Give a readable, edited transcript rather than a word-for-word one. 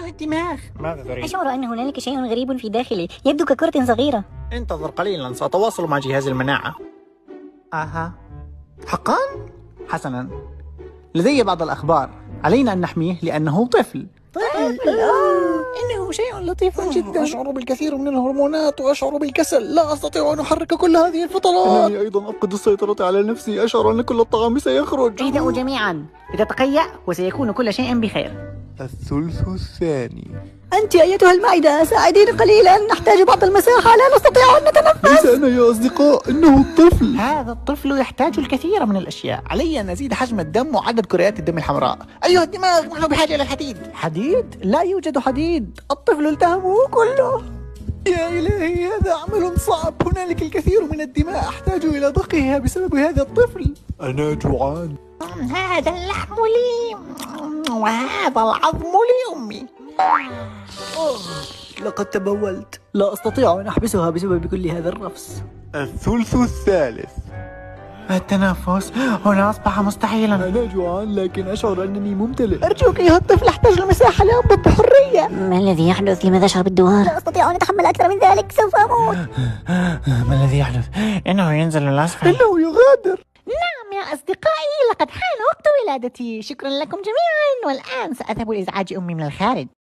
الدماغ. ماذا تريد؟ أشعر أن هنالك شيء غريب في داخلي، يبدو ككرة صغيرة. انتظر قليلا، سأتواصل مع جهاز المناعة. حقا؟ حسنا، لدي بعض الأخبار، علينا أن نحميه لأنه طفل. إنه شيء لطيف جدا. أشعر بالكثير من الهرمونات وأشعر بالكسل، لا أستطيع أن أحرك كل هذه الفطرات. إنني أيضا أفقد السيطرة على نفسي، أشعر أن كل الطعام سيخرج. اهدأوا جميعا، لتتقيأ وسيكون كل شيء بخير. الثلث الثاني. أنت أيتها المعدة، ساعديني قليلا، نحتاج بعض المساحة، لا نستطيع أن نتنفس. ليس أنا يا أصدقاء، إنه الطفل. هذا الطفل يحتاج الكثير من الأشياء. علي أن أزيد حجم الدم وعدد كريات الدم الحمراء. أيها الدماغ، نحن بحاجة إلى الحديد. حديد؟ لا يوجد حديد، الطفل التهمه كله. يا إلهي، هذا عمل صعب. هنالك الكثير من الدماء أحتاج إلى ضخها بسبب هذا الطفل. أنا جوعان. هذا اللحم لي وهذا العظم لأمي. لقد تبولت، لا أستطيع أن أحبسها بسبب كل هذا الرفس. الثلث الثالث. التنفس هنا أصبح مستحيلا. أنا جوعان لكن أشعر أنني ممتلئ. أرجوك أيها الطفل، أحتاج المساحة لأنبض بحرية. ما الذي يحدث؟ لماذا أشعر بالدوار؟ لا أستطيع أن أتحمل أكثر من ذلك، سوف أموت. ما الذي يحدث؟ إنه ينزل الأسفل. إنه يغادر. نعم يا أصدقائي، لقد حان وقت ولادتي. شكرا لكم جميعا، والآن سأذهب لإزعاج أمي من الخارج.